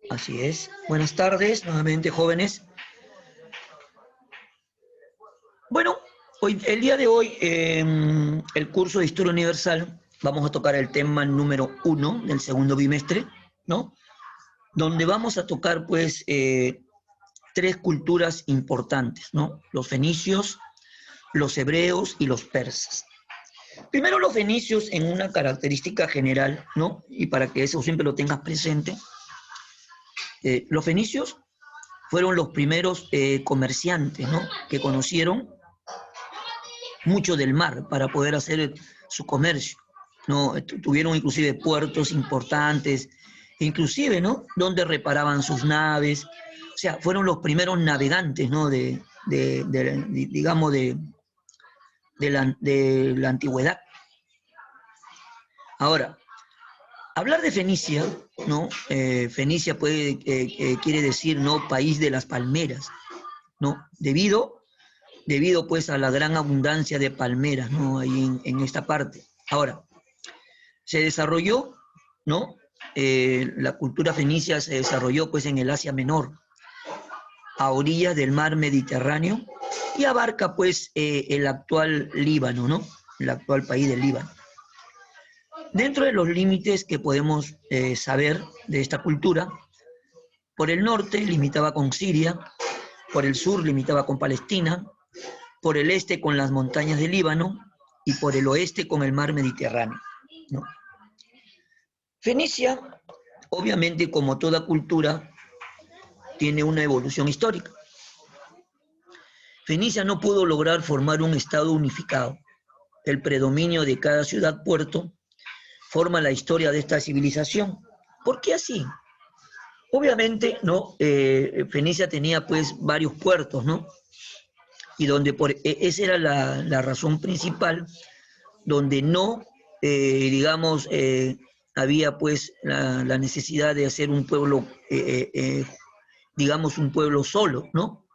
Así es. Buenas tardes, nuevamente jóvenes. Bueno, el día de hoy, el curso de Historia Universal, vamos a tocar el tema número 1 del segundo bimestre, ¿no? Donde vamos a tocar, pues, tres culturas importantes, ¿no? Los fenicios, los hebreos y los persas. Primero los fenicios en una característica general, ¿no? Y para que eso siempre lo tengas presente. Los fenicios fueron los primeros comerciantes, ¿no? Que conocieron mucho del mar para poder hacer su comercio, ¿no? Tuvieron inclusive puertos importantes, inclusive, ¿no? Donde reparaban sus naves, o sea, fueron los primeros navegantes, ¿no? Digamos, de la antigüedad. Ahora, hablar de Fenicia, ¿no? Fenicia quiere decir, ¿no? País de las palmeras, ¿no? Debido pues a la gran abundancia de palmeras, ¿no? Ahí en esta parte. Ahora, se desarrolló, ¿no? La cultura fenicia se desarrolló pues en el Asia Menor, a orillas del mar Mediterráneo, y abarca pues el actual Líbano, ¿no? El actual país del Líbano. Dentro de los límites que podemos saber de esta cultura, por el norte limitaba con Siria, por el sur limitaba con Palestina, por el este con las montañas del Líbano y por el oeste con el mar Mediterráneo, ¿no? Fenicia, obviamente, como toda cultura, tiene una evolución histórica. Fenicia no pudo lograr formar un estado unificado. El predominio de cada ciudad-puerto forma la historia de esta civilización. ¿Por qué así? Obviamente, ¿no? Fenicia tenía pues varios puertos, ¿no? Y donde esa era la razón principal, donde no, digamos, había pues la necesidad de hacer un pueblo, digamos, un pueblo solo, ¿no?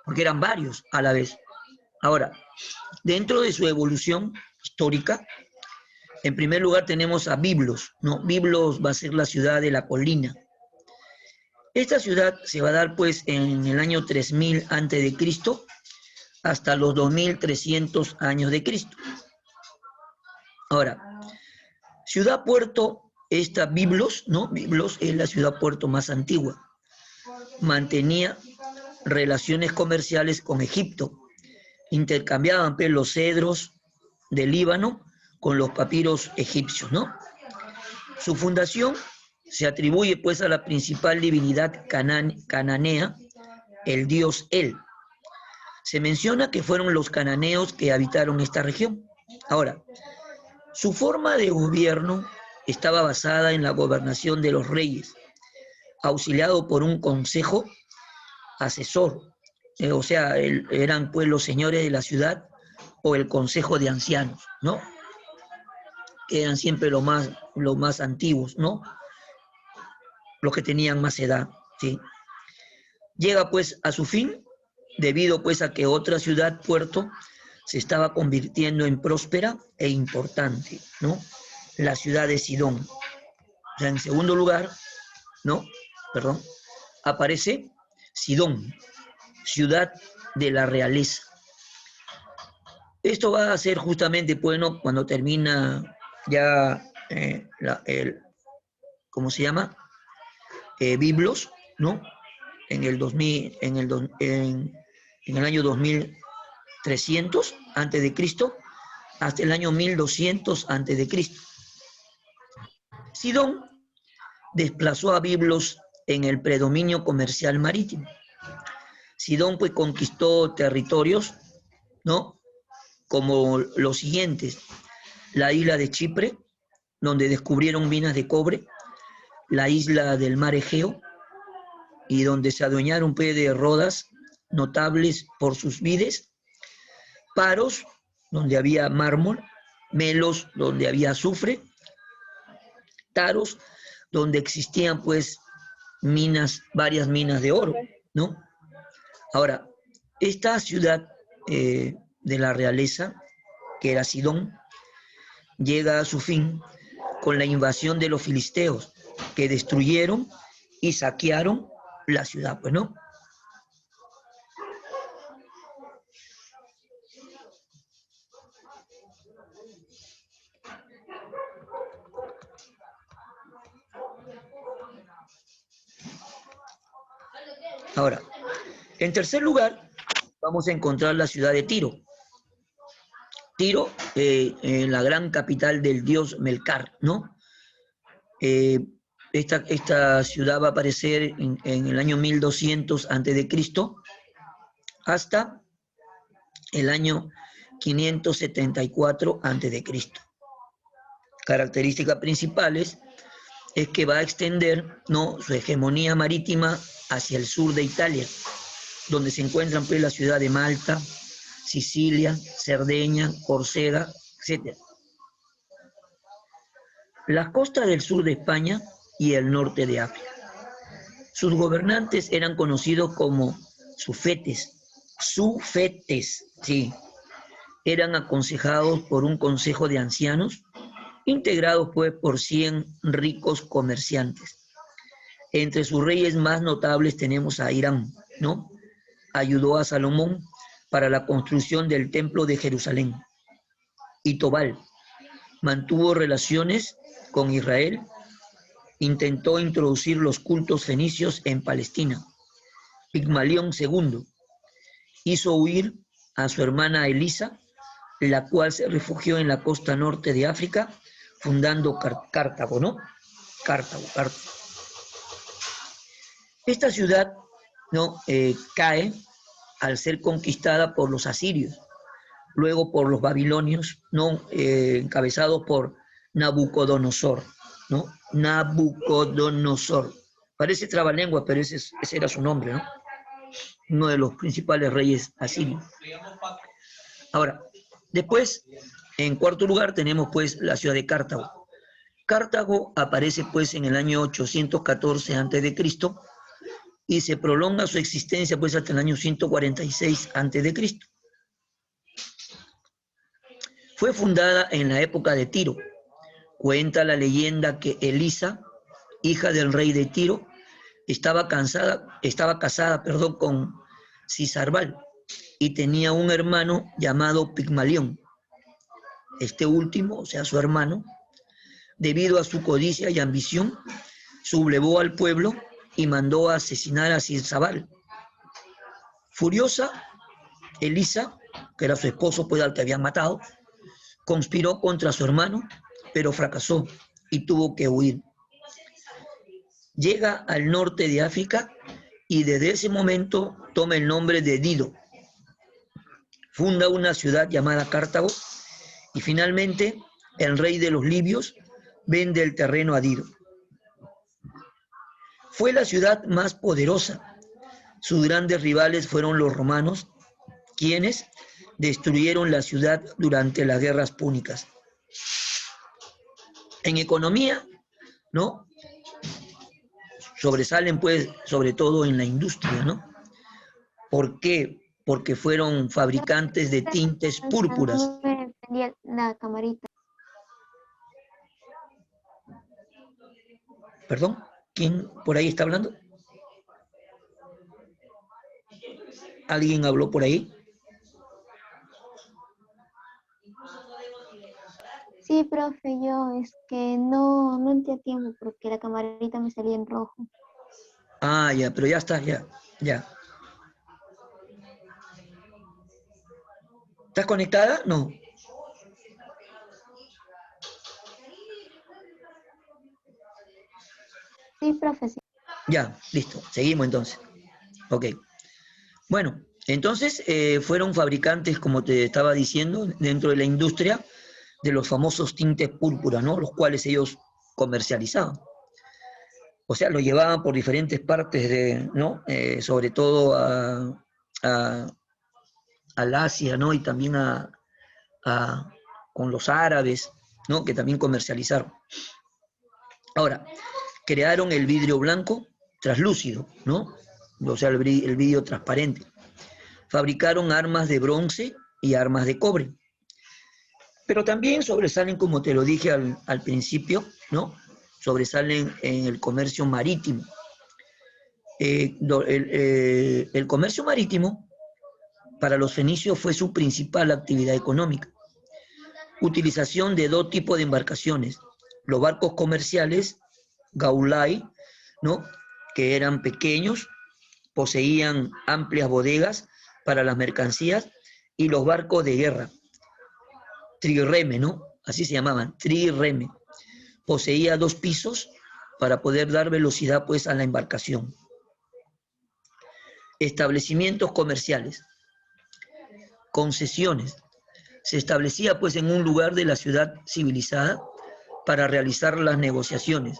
Porque eran varios a la vez. Ahora, dentro de su evolución histórica, en primer lugar tenemos a Biblos, ¿no? Biblos va a ser la ciudad de la colina. Esta ciudad se va a dar pues en el año 3000 a.C. hasta los 2300 años de Cristo. Ahora, ciudad-puerto, esta Biblos, ¿no? Biblos es la ciudad-puerto más antigua. Mantenía relaciones comerciales con Egipto. Intercambiaban pues, los cedros del Líbano con los papiros egipcios, ¿no? Su fundación se atribuye pues a la principal divinidad cananea, el dios El. Se menciona que fueron los cananeos que habitaron esta región. Ahora, su forma de gobierno estaba basada en la gobernación de los reyes, auxiliado por un consejo asesor, o sea, eran pues los señores de la ciudad o el consejo de ancianos, ¿no? Que eran siempre los más antiguos, ¿no? Los que tenían más edad, ¿sí? Llega pues a su fin, debido pues a que otra ciudad, puerto, se estaba convirtiendo en próspera e importante, ¿no? La ciudad de Sidón. O sea, en segundo lugar, ¿no? Perdón, aparece Sidón, ciudad de la realeza. Esto va a ser justamente, bueno, cuando termina ya ¿cómo se llama? Biblos, ¿no? En el 2000, en el año 2300 antes de Cristo, hasta el año 1200 antes de Cristo. Sidón desplazó a Biblos en el predominio comercial marítimo. Sidón pues conquistó territorios, ¿no? Como los siguientes: la isla de Chipre, donde descubrieron minas de cobre; la isla del mar Egeo, y donde se adueñaron de Rodas, notables por sus vides; Paros, donde había mármol; Melos, donde había azufre; Taros, donde existían pues varias minas de oro, ¿no? Ahora, esta ciudad de la realeza, que era Sidón, llega a su fin con la invasión de los filisteos, que destruyeron y saquearon la ciudad, pues, ¿no? Ahora, en tercer lugar, vamos a encontrar la ciudad de Tiro. Tiro, la gran capital del dios Melcar, ¿no? Esta ciudad va a aparecer en el año 1200 a.C. hasta el año 574 a.C. Características principales es que va a extender, ¿no?, su hegemonía marítima hacia el sur de Italia, donde se encuentran pues la ciudad de Malta, Sicilia, Cerdeña, Córcega, etc. Las costas del sur de España y el norte de África. Sus gobernantes eran conocidos como sufetes, sí. Eran aconsejados por un consejo de ancianos, integrados pues por 100 ricos comerciantes. Entre sus reyes más notables tenemos a Hiram, ¿no? Ayudó a Salomón para la construcción del templo de Jerusalén. Y Tobal mantuvo relaciones con Israel, intentó introducir los cultos fenicios en Palestina. Pigmalión II hizo huir a su hermana Elisa, la cual se refugió en la costa norte de África, fundando Cartago, ¿no? Cartago. Esta ciudad, ¿no?, cae al ser conquistada por los asirios, luego por los babilonios, ¿no?, encabezados por Nabucodonosor, ¿no? Nabucodonosor. Parece trabalengua, pero ese era su nombre, ¿no? Uno de los principales reyes asirios. Ahora, después, en cuarto lugar, tenemos pues la ciudad de Cartago. Cartago aparece pues en el año 814 a.C. y se prolonga su existencia pues hasta el año 146 a.C. Fue fundada en la época de Tiro. Cuenta la leyenda que Elisa, hija del rey de Tiro, estaba casada con Cisarbal y tenía un hermano llamado Pigmalión. Este último, o sea, su hermano, debido a su codicia y ambición, sublevó al pueblo y mandó a asesinar a Cisarbal. Furiosa, Elisa, que era su esposo, pues al que habían matado, conspiró contra su hermano, pero fracasó y tuvo que huir. Llega al norte de África y desde ese momento toma el nombre de Dido. Funda una ciudad llamada Cartago y finalmente el rey de los libios vende el terreno a Dido. Fue la ciudad más poderosa. Sus grandes rivales fueron los romanos, quienes destruyeron la ciudad durante las guerras púnicas. En economía, ¿no?, sobresalen pues sobre todo en la industria, ¿no? ¿Por qué? Porque fueron fabricantes de tintes púrpuras. No me prendía la camarita. ¿Perdón? ¿Quién por ahí está hablando? ¿Alguien habló por ahí? Sí, profe, yo es que no entré a tiempo porque la camarita me salía en rojo. Ah, ya, pero ya está, ya. ¿Estás conectada? No. Sí, profe, sí. Ya, listo. Seguimos entonces. Ok. Bueno, entonces fueron fabricantes, como te estaba diciendo, dentro de la industria de los famosos tintes púrpura, ¿no?, los cuales ellos comercializaban. O sea, lo llevaban por diferentes partes, ¿no? Sobre todo al Asia, ¿no? Y también con los árabes, ¿no?, que también comercializaron. Ahora, crearon el vidrio blanco translúcido, ¿no? O sea, el vidrio transparente. Fabricaron armas de bronce y armas de cobre. Pero también sobresalen, como te lo dije al principio, ¿no?, sobresalen en el comercio marítimo. El comercio marítimo para los fenicios fue su principal actividad económica. Utilización de dos tipos de embarcaciones, los barcos comerciales, gaulai, ¿no? Que eran pequeños, poseían amplias bodegas para las mercancías, y los barcos de guerra, trireme, ¿no? Así se llamaban, trireme. Poseía 2 pisos para poder dar velocidad pues a la embarcación. Establecimientos comerciales, concesiones. Se establecía pues en un lugar de la ciudad civilizada para realizar las negociaciones.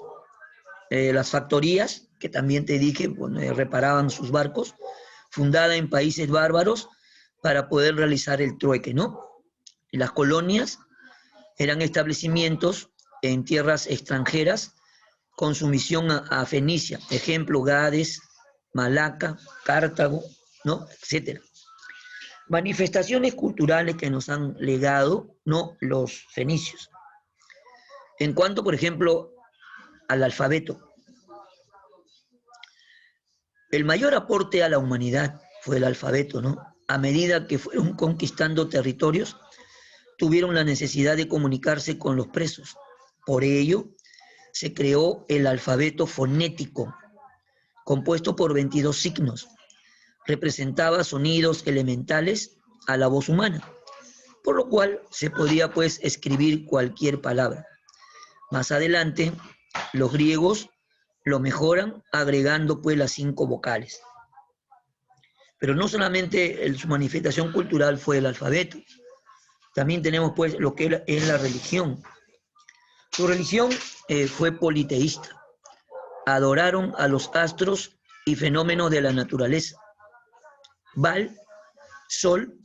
Las factorías, que también te dije, bueno, reparaban sus barcos, fundada en países bárbaros para poder realizar el trueque, ¿no? Y las colonias eran establecimientos en tierras extranjeras con sumisión a Fenicia, ejemplo, Gades, Malaca, Cartago, ¿no? Etcétera. Manifestaciones culturales que nos han legado, ¿no? Los fenicios. En cuanto, por ejemplo, al alfabeto, el mayor aporte a la humanidad fue el alfabeto, ¿no? A medida que fueron conquistando territorios, tuvieron la necesidad de comunicarse con los presos. Por ello, se creó el alfabeto fonético, compuesto por 22 signos. Representaba sonidos elementales a la voz humana, por lo cual se podía pues escribir cualquier palabra. Más adelante, los griegos lo mejoran agregando pues las 5 vocales. Pero no solamente su manifestación cultural fue el alfabeto, también tenemos pues lo que es la religión. Su religión fue politeísta. Adoraron a los astros y fenómenos de la naturaleza. Baal, Sol,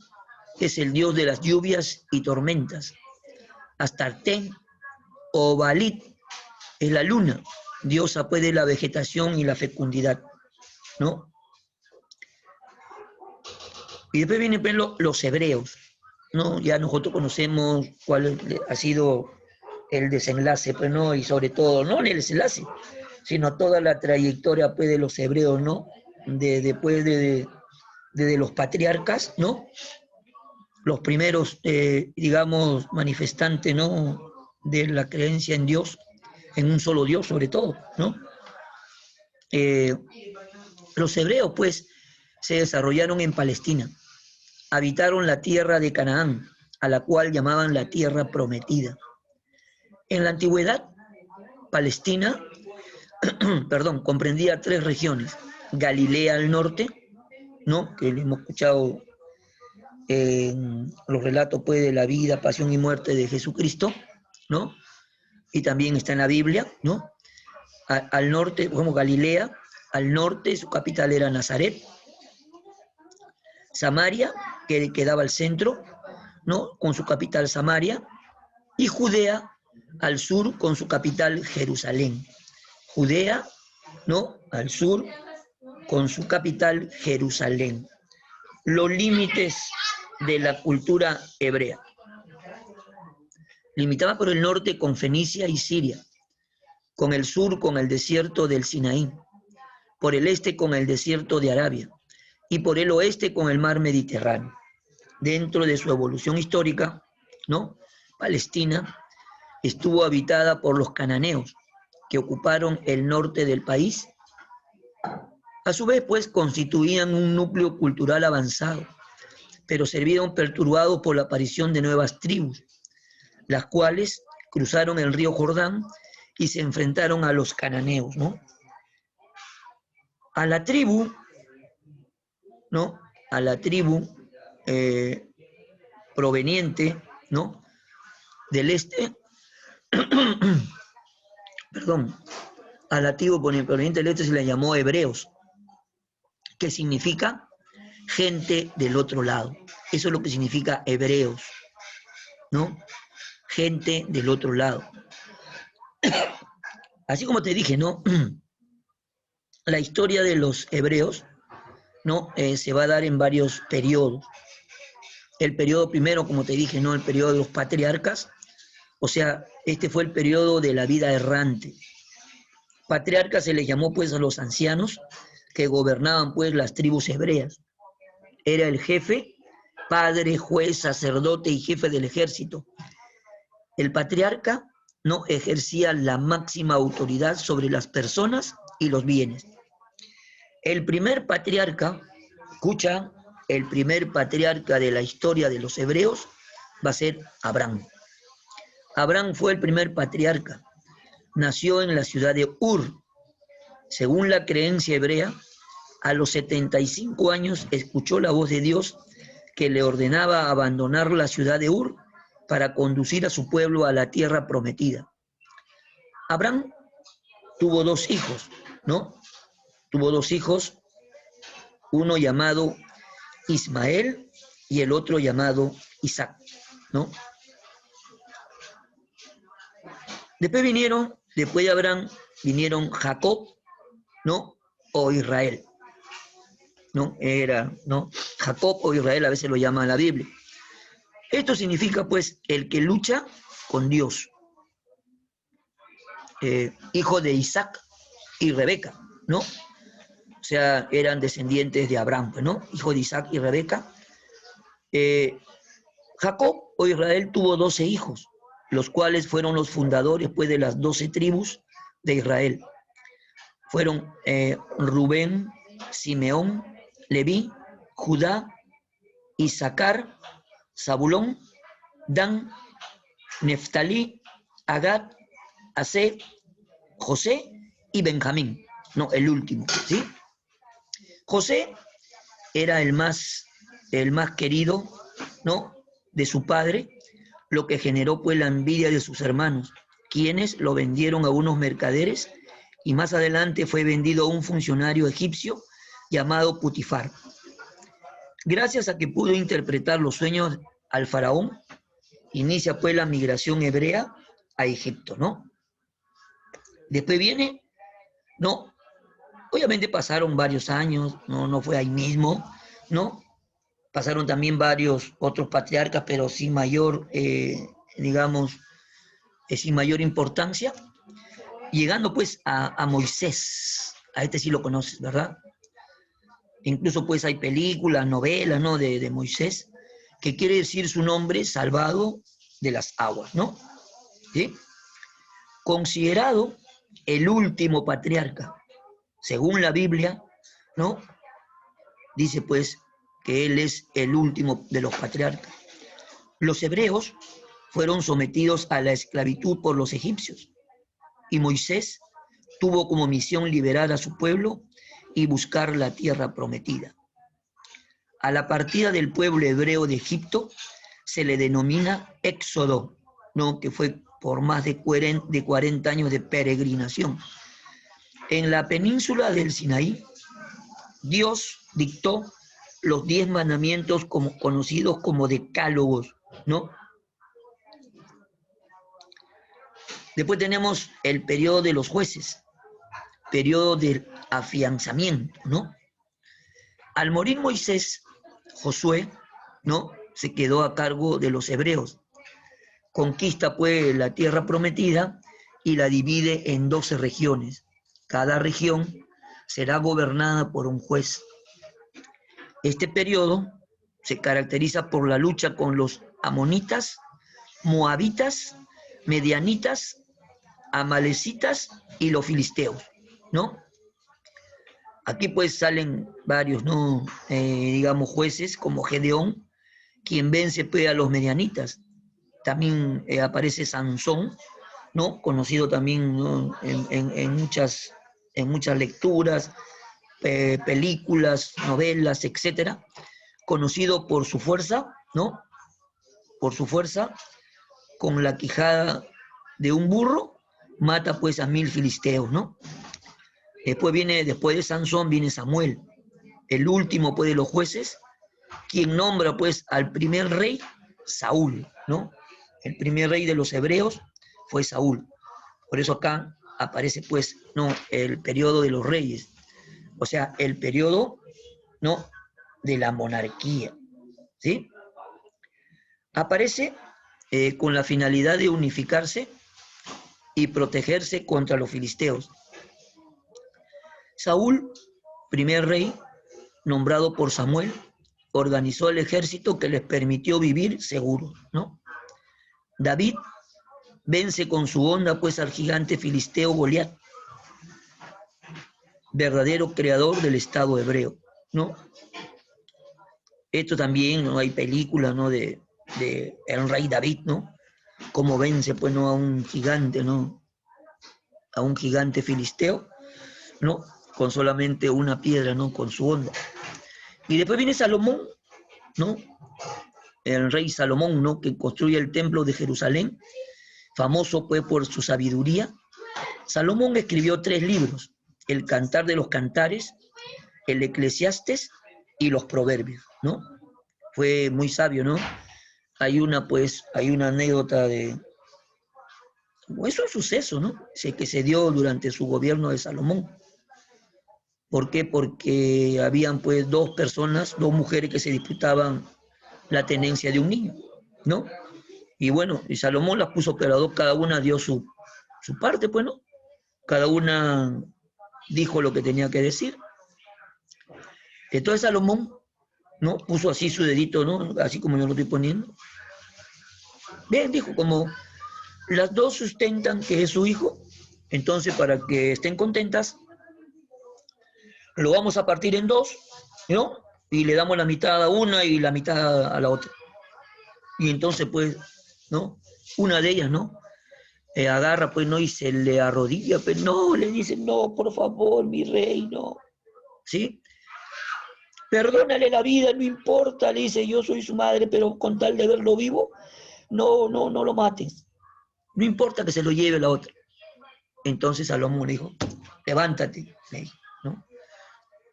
es el dios de las lluvias y tormentas. Astarté o Baalit es la luna, diosa pues de la vegetación y la fecundidad, ¿no? Y después vienen pues, los hebreos, ¿no? Ya nosotros conocemos cuál ha sido el desenlace, pues, ¿no? Y sobre todo, no el desenlace, sino toda la trayectoria pues, de los hebreos, ¿no? Después de los patriarcas, ¿no? Los primeros, digamos, manifestantes, ¿no? De la creencia en Dios, en un solo Dios sobre todo, ¿no? Los hebreos, pues, se desarrollaron en Palestina, habitaron la tierra de Canaán, a la cual llamaban la tierra prometida. En la antigüedad, Palestina, perdón, comprendía 3 regiones: Galilea al norte, ¿no? Que hemos escuchado en los relatos pues, de la vida, pasión y muerte de Jesucristo, ¿no? Y también está en la Biblia, ¿no? Al norte, como Galilea, al norte su capital era Nazaret. Samaria, que quedaba al centro, ¿no? Con su capital Samaria. Y Judea al sur con su capital Jerusalén. Judea, ¿no? Al sur con su capital Jerusalén. Los límites de la cultura hebrea. Limitaba por el norte con Fenicia y Siria, con el sur con el desierto del Sinaí, por el este con el desierto de Arabia y por el oeste con el mar Mediterráneo. Dentro de su evolución histórica, ¿no? Palestina estuvo habitada por los cananeos, que ocuparon el norte del país. A su vez, pues, constituían un núcleo cultural avanzado, pero se vieron perturbados por la aparición de nuevas tribus, las cuales cruzaron el río Jordán y se enfrentaron a los cananeos, ¿no? A la tribu, ¿no? A la tribu proveniente, ¿no? Del este, perdón, a la tribu proveniente del este se le llamó hebreos, que significa gente del otro lado. Eso es lo que significa hebreos, ¿no? Gente del otro lado. Así como te dije, ¿no? La historia de los hebreos, ¿no? Se va a dar en varios periodos. El periodo primero, como te dije, ¿no? El periodo de los patriarcas, o sea, este fue el periodo de la vida errante. Patriarcas se les llamó pues a los ancianos que gobernaban pues las tribus hebreas. Era el jefe, padre, juez, sacerdote y jefe del ejército. El patriarca no ejercía la máxima autoridad sobre las personas y los bienes. El primer patriarca, escucha, el primer patriarca de la historia de los hebreos va a ser Abraham. Abraham fue el primer patriarca. Nació en la ciudad de Ur. Según la creencia hebrea, a los 75 años escuchó la voz de Dios que le ordenaba abandonar la ciudad de Ur para conducir a su pueblo a la tierra prometida. Abraham tuvo dos hijos, ¿no? Tuvo dos hijos, uno llamado Ismael y el otro llamado Isaac, ¿no? Después de Abraham, vinieron Jacob, ¿no? O Israel, ¿no? ¿no? Jacob o Israel a veces lo llama la Biblia. Esto significa, pues, el que lucha con Dios. Hijo de Isaac y Rebeca, ¿no? O sea, eran descendientes de Abraham, ¿no? Hijo de Isaac y Rebeca. Jacob o Israel tuvo 12 hijos, los cuales fueron los fundadores, pues, de las 12 tribus de Israel. Fueron Rubén, Simeón, Leví, Judá, Isaacar, Zabulón, Dan, Neftalí, Agad, Aser, José y Benjamín, no, el último, ¿sí? José era el más querido, ¿no?, de su padre, lo que generó pues la envidia de sus hermanos, quienes lo vendieron a unos mercaderes y más adelante fue vendido a un funcionario egipcio llamado Putifar. Gracias a que pudo interpretar los sueños al faraón, inicia pues la migración hebrea a Egipto, ¿no? Después viene, no, obviamente pasaron varios años, no fue ahí mismo, ¿no? Pasaron también varios otros patriarcas, pero sin mayor, digamos, sin mayor importancia, llegando pues a Moisés. A este sí lo conoces, ¿verdad? Incluso pues hay películas, novelas, ¿no?, de Moisés, que quiere decir su nombre, salvado de las aguas, ¿no? ¿Sí? Considerado el último patriarca, según la Biblia, ¿no? Dice pues que él es el último de los patriarcas. Los hebreos fueron sometidos a la esclavitud por los egipcios y Moisés tuvo como misión liberar a su pueblo y buscar la tierra prometida. A la partida del pueblo hebreo de Egipto se le denomina Éxodo, ¿no?, que fue por más de 40 años de peregrinación. En la península del Sinaí, Dios dictó los 10 mandamientos conocidos como decálogos, ¿no? Después tenemos el periodo de los jueces, periodo de afianzamiento, ¿no? Al morir Moisés, Josué, ¿no?, se quedó a cargo de los hebreos. Conquista pues la tierra prometida y la divide en 12 regiones. Cada región será gobernada por un juez. Este periodo se caracteriza por la lucha con los amonitas, moabitas, medianitas, amalecitas y los filisteos, ¿no? Aquí pues salen varios, ¿no?, digamos, jueces como Gedeón, quien vence pues a los medianitas. También aparece Sansón, ¿no?, conocido también, ¿no?, en muchas lecturas, películas, novelas, etcétera, conocido por su fuerza, ¿no?, por su fuerza, con la quijada de un burro, mata pues a 1000 filisteos, ¿no? Después de Sansón viene Samuel, el último pues de los jueces, quien nombra pues al primer rey, Saúl, ¿no? El primer rey de los hebreos fue Saúl. Por eso acá aparece pues, ¿no?, el periodo de los reyes, o sea, el periodo, ¿no?, de la monarquía, ¿sí? Aparece con la finalidad de unificarse y protegerse contra los filisteos. Saúl primer rey, nombrado por Samuel, organizó el ejército que les permitió vivir seguros, ¿no? David vence con su onda pues al gigante filisteo Goliat, verdadero creador del Estado hebreo, ¿no? Esto también, ¿no? Hay películas, ¿no? de el rey David, ¿no? Cómo vence pues, ¿no? A un gigante, ¿no? A un gigante filisteo, ¿no? Con solamente una piedra, ¿no? Con su onda. Y después viene Salomón, ¿no? El rey Salomón, ¿no? Que construye el templo de Jerusalén, famoso pues por su sabiduría. Salomón escribió 3 libros: el Cantar de los Cantares, el Eclesiastes y los Proverbios, ¿no? Fue muy sabio, ¿no? Hay una anécdota de, es un suceso, ¿no? Que se dio durante su gobierno de Salomón. ¿Por qué? Porque habían pues 2 personas, 2 mujeres que se disputaban la tenencia de un niño, ¿no? Y bueno, y Salomón las puso operador, cada una dio su parte, pues, ¿no? Cada una dijo lo que tenía que decir. Entonces Salomón, ¿no? Puso así su dedito, ¿no? Así como yo lo estoy poniendo. Bien, dijo, como las 2 sustentan que es su hijo, entonces para que estén contentas, lo vamos a partir en 2, ¿no? Y le damos la mitad a una y la mitad a la otra. Y entonces, pues, ¿no? Una de ellas, ¿no? Agarra, pues, ¿no? Y se le arrodilla, pues, no, le dice, no, por favor, mi rey, no. ¿Sí? Perdónale la vida, no importa, le dice, yo soy su madre, pero con tal de verlo vivo, no lo mates. No importa que se lo lleve la otra. Entonces Salomón le dijo, levántate, le dijo, ¿no?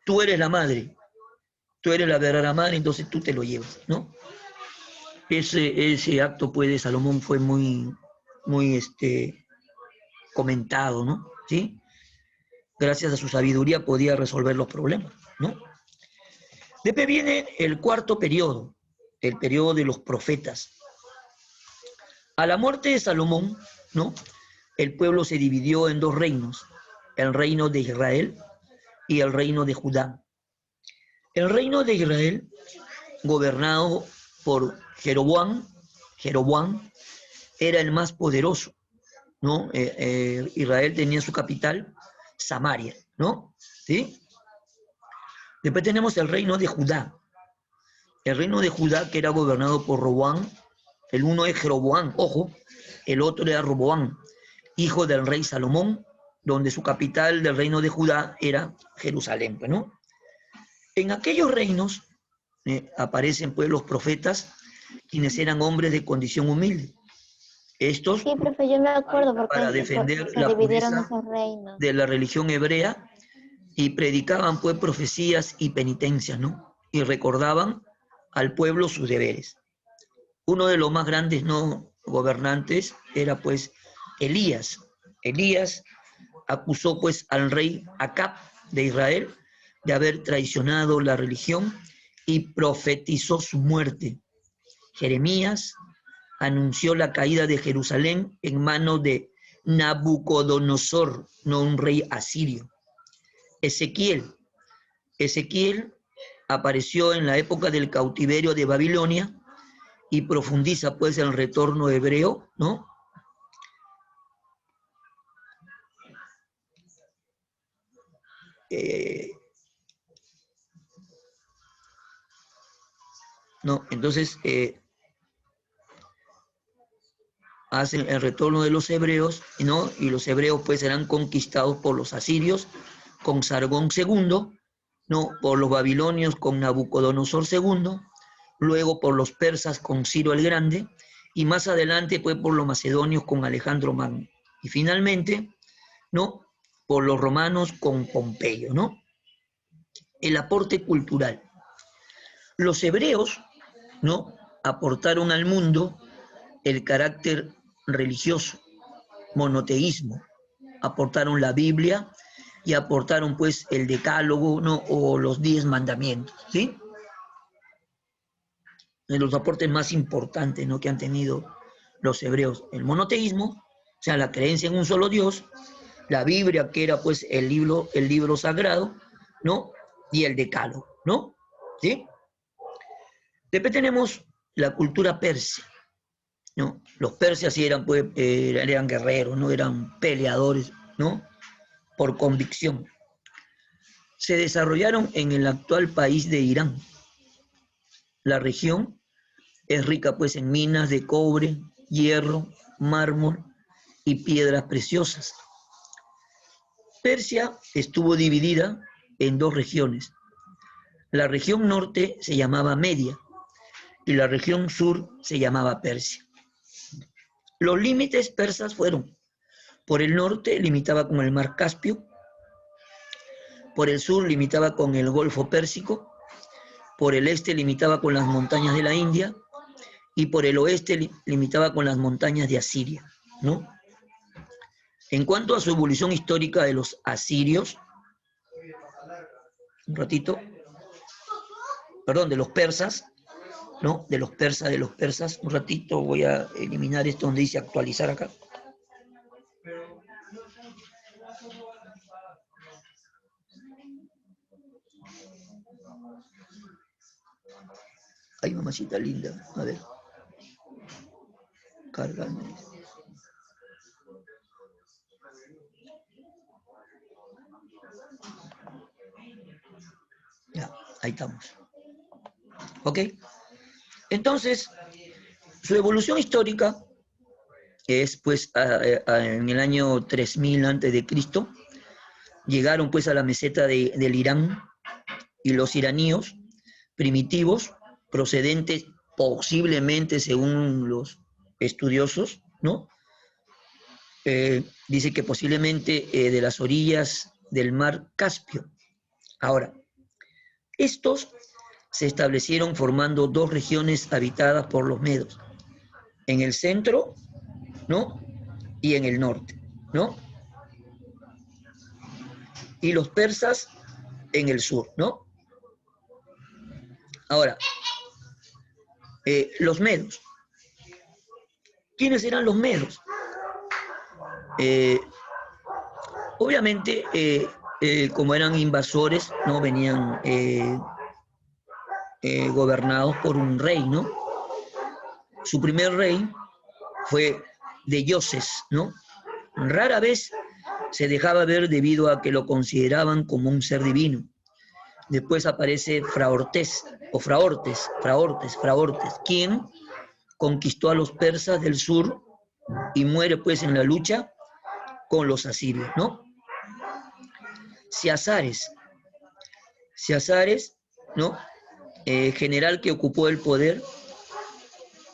Tú eres la madre, tú eres la verdadera madre, entonces tú te lo llevas, ¿no? Ese acto, pues, de Salomón fue muy comentado, ¿no? ¿Sí? Gracias a su sabiduría podía resolver los problemas, ¿no? Después viene el 4.º periodo, el periodo de los profetas. A la muerte de Salomón, ¿no? El pueblo se dividió en 2 reinos, el reino de Israel y el reino de Judá. El reino de Israel, gobernado por Jeroboam, era el más poderoso, ¿no? Israel tenía su capital, Samaria, ¿no? ¿Sí? Después tenemos el reino de Judá. El reino de Judá, que era gobernado por Roboam, el uno es Jeroboam, ojo, el otro era Roboam, hijo del rey Salomón, donde su capital del reino de Judá era Jerusalén, ¿no? En aquellos reinos aparecen pues los profetas, quienes eran hombres de condición humilde. Estos, Sí, profe, yo me acuerdo para porque defender se la dividieron pureza esos reinos. de la religión hebrea, y predicaban pues profecías y penitencias, ¿no? Y recordaban al pueblo sus deberes. Uno de los más grandes, ¿no?, gobernantes era pues Elías. Elías acusó pues al rey Acab de Israel de haber traicionado la religión y profetizó su muerte. Jeremías anunció la caída de Jerusalén en manos de Nabucodonosor, no un rey asirio. Ezequiel apareció en la época del cautiverio de Babilonia y profundiza pues el retorno hebreo, ¿no? No, entonces hacen el retorno de los hebreos, ¿no? Y los hebreos pues serán conquistados por los asirios con Sargón II, ¿no? Por los babilonios con Nabucodonosor II, luego por los persas con Ciro el Grande, y más adelante pues por los macedonios con Alejandro Magno. Y finalmente, ¿no?, por los romanos con Pompeyo, ¿no? El aporte cultural. Los hebreos, ¿no?, aportaron al mundo el carácter religioso, monoteísmo, aportaron la Biblia y aportaron pues el decálogo, ¿no?, o los 10 mandamientos, ¿sí? De los aportes más importantes, ¿no?, que han tenido los hebreos. El monoteísmo, o sea, la creencia en un solo Dios, la Biblia, que era pues el libro sagrado, ¿no?, y el decálogo, ¿no? ¿Sí? Después tenemos la cultura persa, ¿no? Los persas sí eran, pues, eran guerreros, ¿no? Eran peleadores, ¿no? Por convicción. Se desarrollaron en el actual país de Irán. La región es rica, pues, en minas de cobre, hierro, mármol y piedras preciosas. Persia estuvo dividida en dos regiones. La región norte se llamaba Media y la región sur se llamaba Persia. Los límites persas fueron: por el norte limitaba con el mar Caspio, por el sur limitaba con el Golfo Pérsico, por el este limitaba con las montañas de la India y por el oeste limitaba con las montañas de Asiria, ¿no? En cuanto a su evolución histórica de los asirios, un ratito, perdón, de los persas, ¿no? De los persas, un ratito voy a eliminar esto donde dice actualizar acá. Ay, mamacita linda, a ver. Cargando. Ya, ahí estamos. ¿Ok? Entonces, su evolución histórica es, pues, en el año 3000 antes de Cristo, llegaron, pues, a la meseta del Irán, y los iraníos primitivos, procedentes posiblemente, según los estudiosos, ¿no? Dice que posiblemente de las orillas del mar Caspio. Ahora, estos se establecieron formando dos regiones habitadas por los medos, en el centro, ¿no? Y en el norte, ¿no? Y los persas en el sur, ¿no? Ahora, los medos. ¿Quiénes eran los medos? Obviamente, como eran invasores, ¿no? Venían gobernados por un rey, ¿no? Su primer rey fue Deioces, ¿no? Rara vez se dejaba ver debido a que lo consideraban como un ser divino. Después aparece Fraortes, quien conquistó a los persas del sur y muere, pues, en la lucha con los asirios, ¿no? Ciasares, ¿no? General que ocupó el poder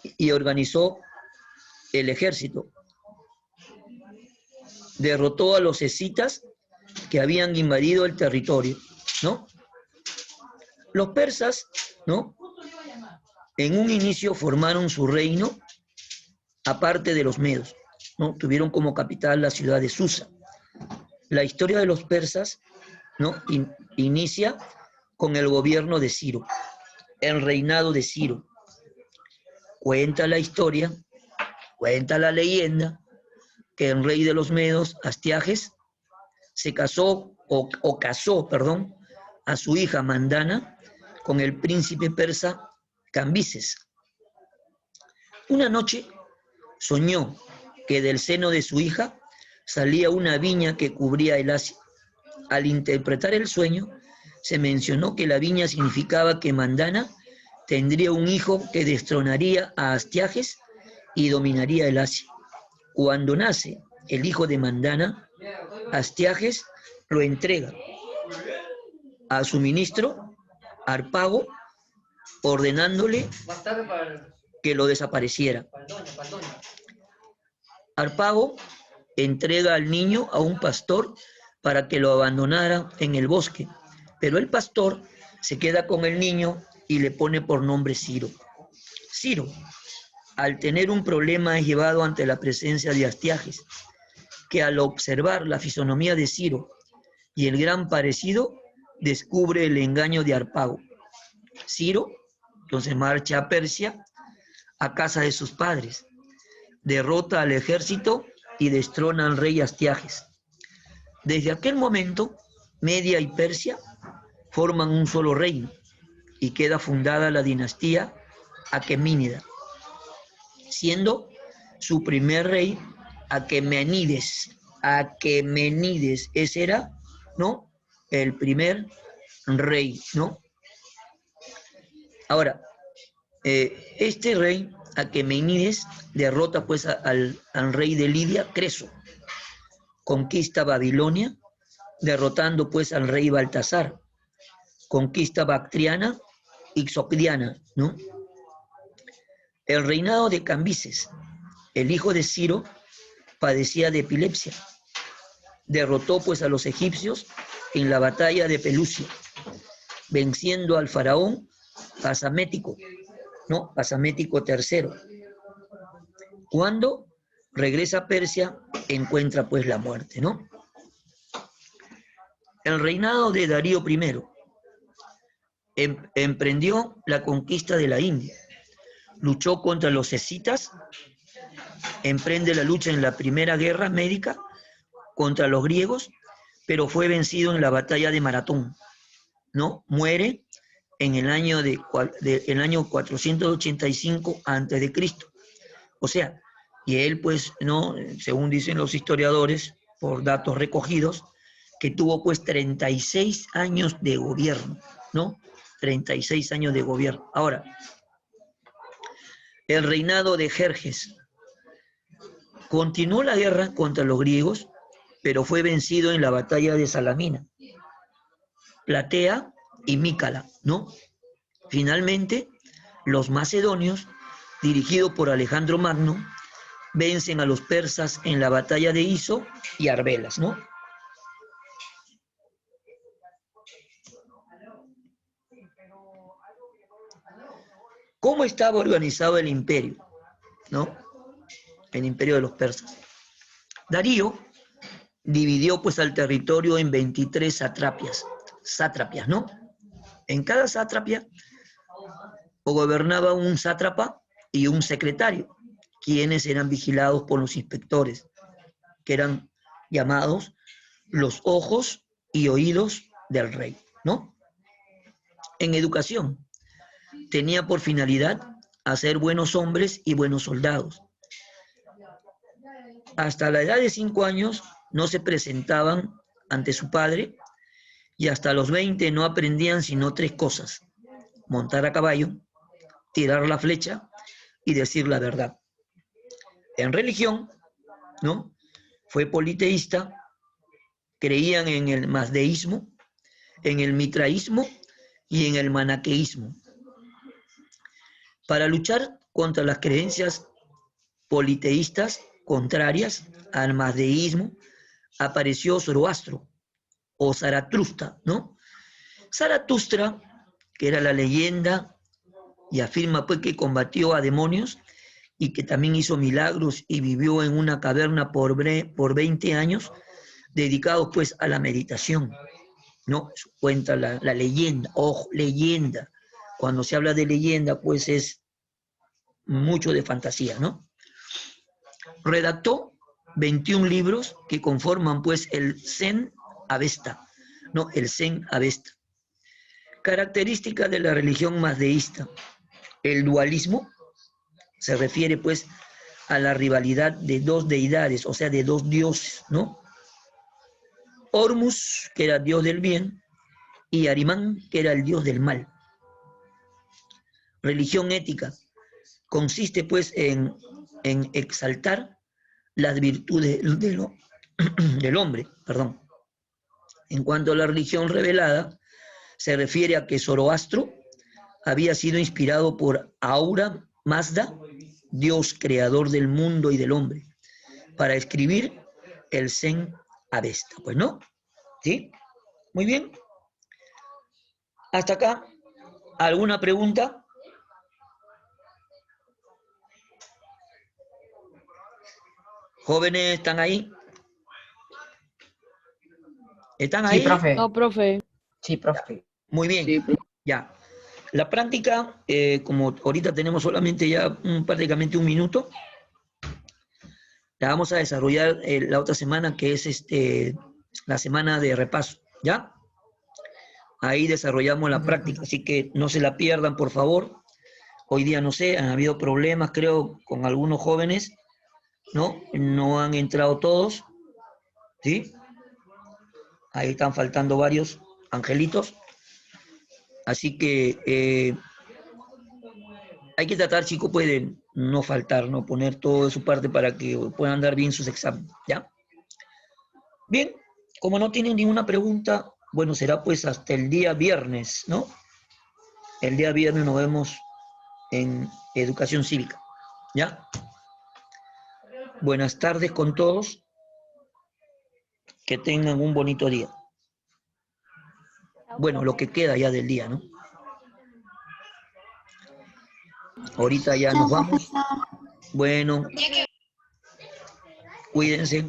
y organizó el ejército. Derrotó a los escitas que habían invadido el territorio, ¿no? Los persas, ¿no? En un inicio formaron su reino aparte de los medos, ¿no? Tuvieron como capital la ciudad de Susa. La historia de los persas, ¿no? Inicia con el gobierno de Ciro, el reinado de Ciro. Cuenta la historia, cuenta la leyenda, que el rey de los medos, Astiages, se casó, casó, a su hija Mandana con el príncipe persa Cambises. Una noche soñó que del seno de su hija salía una viña que cubría el Asia. Al interpretar el sueño, se mencionó que la viña significaba que Mandana tendría un hijo que destronaría a Astiages y dominaría el Asia. Cuando nace el hijo de Mandana, Astiages lo entrega a su ministro, Harpago, ordenándole que lo desapareciera. Harpago entrega al niño a un pastor para que lo abandonara en el bosque, pero el pastor se queda con el niño y le pone por nombre Ciro. Ciro, al tener un problema, es llevado ante la presencia de Astiages, que al observar la fisonomía de Ciro y el gran parecido, descubre el engaño de Harpago. Ciro entonces marcha a Persia, a casa de sus padres, derrota al ejército y destrona al rey Astiages. Desde aquel momento, Media y Persia forman un solo reino y queda fundada la dinastía aquemínida, siendo su primer rey Aquemenides. Aquemenides, ese era, ¿no? El primer rey, ¿no? Ahora, este rey Aquemenides derrota pues al rey de Lidia, Creso, conquista Babilonia, derrotando pues al rey Baltasar, conquista Bactriana y Xocdiana, ¿no? El reinado de Cambises, el hijo de Ciro, padecía de epilepsia. Derrotó pues a los egipcios en la batalla de Pelusia, venciendo al faraón Pasamético, ¿no? Pasamético III. Cuando regresa a Persia, encuentra pues la muerte, ¿no? El reinado de Darío I emprendió la conquista de la India, luchó contra los escitas, emprende la lucha en la Primera Guerra Médica contra los griegos, pero fue vencido en la batalla de Maratón, ¿no? Muere en el año, el año 485 a.C. O sea, y él pues, ¿no? Según dicen los historiadores, por datos recogidos, que tuvo pues 36 años de gobierno, ¿no? 36 años de gobierno. Ahora, el reinado de Jerjes. Continuó la guerra contra los griegos, pero fue vencido en la batalla de Salamina, Platea y Mícala, ¿no? Finalmente, los macedonios, dirigidos por Alejandro Magno, vencen a los persas en la batalla de Iso y Arbelas, ¿no? ¿Cómo estaba organizado el imperio? ¿No? El imperio de los persas. Darío dividió pues al territorio en 23 sátrapias, ¿no? En cada sátrapia gobernaba un sátrapa y un secretario, quienes eran vigilados por los inspectores, que eran llamados los ojos y oídos del rey, ¿no? En educación, tenía por finalidad hacer buenos hombres y buenos soldados. Hasta la edad de 5 años no se presentaban ante su padre y hasta los 20 no aprendían sino 3 cosas: montar a caballo, tirar la flecha y decir la verdad. En religión, ¿no? Fue politeísta, creían en el mazdeísmo, en el mitraísmo y en el manaqueísmo. Para luchar contra las creencias politeístas contrarias al mazdeísmo, apareció Zoroastro o Zaratustra, ¿no? Zaratustra, que era la leyenda, y afirma pues que combatió a demonios y que también hizo milagros y vivió en una caverna por 20 años, dedicados pues a la meditación, ¿no? Eso cuenta la leyenda, ojo, leyenda. Cuando se habla de leyenda, pues es mucho de fantasía, ¿no? Redactó 21 libros que conforman pues el Zen Avesta, ¿no? El Zen Avesta. Característica de la religión mazdeísta: el dualismo, se refiere pues a la rivalidad de dos deidades, o sea, de dos dioses, ¿no? Hormuz, que era dios del bien, y Arimán, que era el dios del mal. Religión ética consiste pues en exaltar las virtudes del hombre, perdón. En cuanto a la religión revelada, se refiere a que Zoroastro había sido inspirado por Ahura Mazda, Dios creador del mundo y del hombre, para escribir el Zen Avesta. Pues no, ¿sí? Muy bien. Hasta acá, ¿alguna pregunta? Jóvenes, ¿están ahí? ¿Están ahí? Sí, profe. No, profe. Sí, profe. Muy bien, Sí, profe. ya. La práctica, como ahorita tenemos solamente ya prácticamente un minuto, la vamos a desarrollar la otra semana, que es la semana de repaso, ¿ya? ahí desarrollamos la práctica, así que no se la pierdan, por favor. Hoy día, no sé, han habido problemas, creo, con algunos jóvenes, ¿no? No han entrado todos, ¿sí? Ahí están faltando varios angelitos. Así que hay que tratar, chicos, pues, de no faltar, ¿no? Poner todo de su parte para que puedan dar bien sus exámenes, ¿ya? Bien, como no tienen ninguna pregunta, bueno, será pues hasta el día viernes, ¿no? El día viernes nos vemos en Educación Cívica, ¿ya? Buenas tardes con todos, que tengan un bonito día. Bueno, lo que queda ya del día, ¿no? Ahorita ya Chao, nos vamos. profesor. Bueno, cuídense.